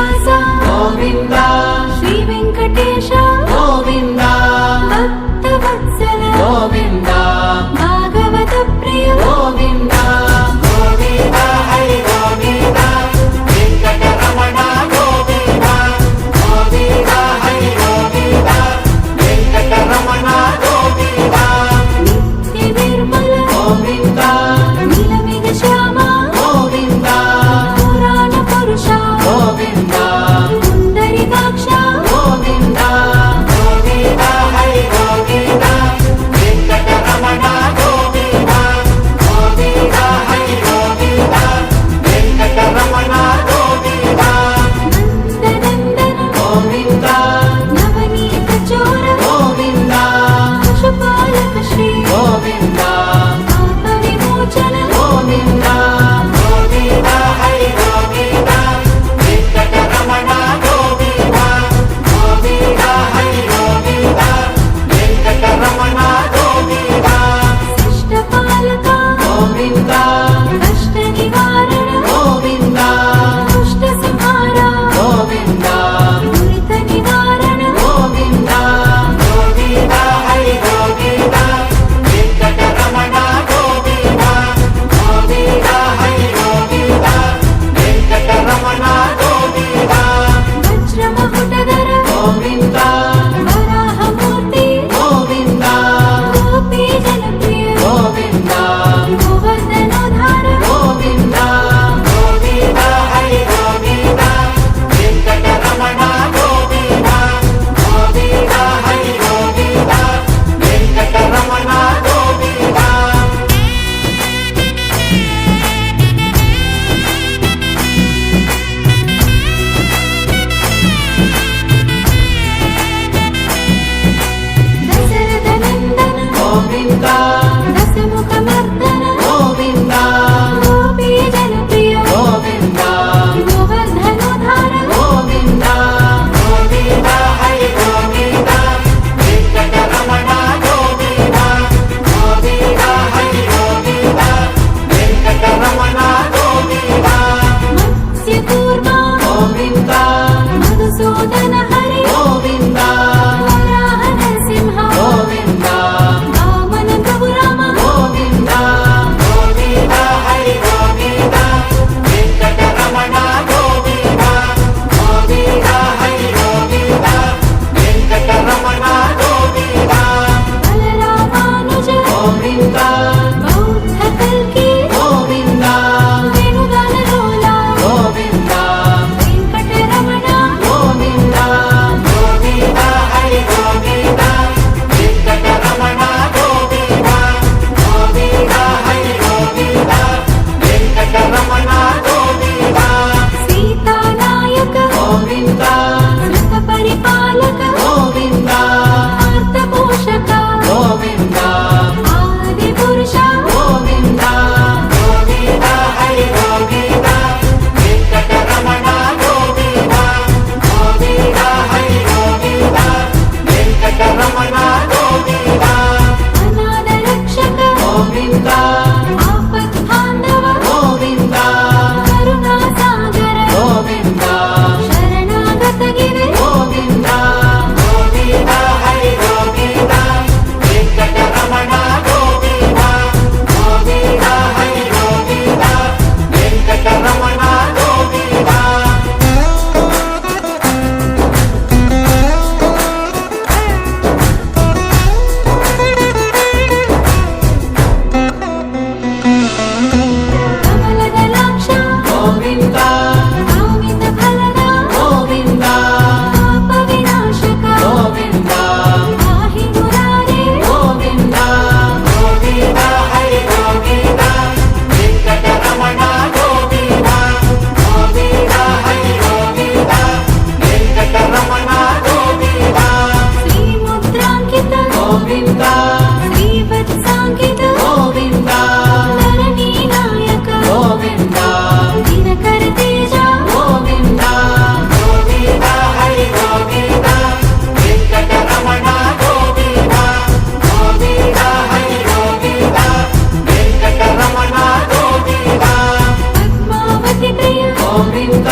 శ్రీనివాస గోవింద శ్రీ వెంకటేశ గోవింద భక్తవత్సల గోవింద భాగవత ప్రియ గోవింద గోవింద హరి గోవింద వెంకటరమణ గోవింద గోవింద హరి గోవింద వెంకటరమణ గోవింద నిత్య నిర్మల గోవింద నీలమేఘ శ్యామ గోవింద పురాణ పురుష గోవింద పుండరీకాక్ష గోవింద గోవింద హరి గోవింద వెంకటరమణ గోవింద గోవింద హరి గోవింద వెంకటరమణ గోవింద నందనందన గోవింద నవనీత చోర గోవింద పశుపాలక శ్రీ గోవింద పాప విమోచన గోవింద గోవింద హరి గోవింద వెంకటరమణ గోవింద గోవింద హరి గోవింద వెంకటరమణ గోవింద శిష్టపాలక గోవింద కష్ట నివారణ గోవింద దుష్ట సంహార గోవింద దురిత నివారణ గోవింద గోవింద హరి గోవింద వెంకటరమణ గోవింద గోవింద హరి గోవింద వెంకటరమణ గోవింద వజ్రమకుటధర గోవింద వరాహమూర్తి గోవింద గోపీ జనప్రియ గోవింద గోవర్ధనోద్ధార గోవింద గోవింద హరి గోవింద వెంకటరమణ గోవింద గోవింద హరి గోవింద వెంకటరమణ గోవింద దశరథ నందన గోవింద దశముఖమర్దన గోవింద గోపీ జనప్రియ గోవింద గోవర్ధనోద్ధార గోవింద గోవింద హరి గోవింద వెంకటరమణ గోవింద గోవింద హరి గోవింద వెంకటరమణ గోవింద మత్స్యకూర్మ గోవింద మధుసూదన హరి గోవింద వరాహ నరసింహ గోవింద వామన ప్రభు రామ గోవింద గోవింద హరి గోవింద వెంకటరమణ గోవింద గోవింద హరి గోవింద వెంకటరమణ గోవింద బలరామానుజ గోవింద బౌద్ధ కల్కి గోవింద వేణుగాన లోల గోవింద వెంకటరమణ గోవింద గోవింద హరి గోవింద వెంకటరమణ గోవింద గోవింద హరి గోవింద వెంకటరమణ గోవింద సీతానాయక గోవింద శ్రుత పరిపాలక గోవింద ఆర్తపోషక గోవింద ఆది పురుష గోవింద గోవింద హరి గోవింద వెంకటరమణ గోవింద గోవింద హరి గోవింద వెంకటరమణ గోవింద అనాథ రక్షక గోవింద ఆపద్బాంధవ గోవింద కరుణా సాగర గోవింద శరణాగత గిరి గోవింద గోవింద హరి గోవింద వెంకటరమణ గోవింద గోవింద హరి గోవింద వెంకటరమణ గోవింద కమలదలాక్ష గోవింద కామిత ఫలద గోవింద పాప వినాశక గోవింద పాహి మురారే గోవింద గోవింద హరి గోవింద వెంకటరమణ గోవింద గోవింద హరి గోవింద వెంకటరమణ గోవింద శ్రీ ముద్రాంకిత గోవింద శ్రీవత్సాంకిత గోవింద ధరణీ నాయక గోవింద దినకర తేజ గోవింద గోవింద హరి గోవింద వెంకటరమణ గోవింద గోవింద హరి గోవింద వెంకటరమణ గోవింద పద్మావతి ప్రియ గోవింద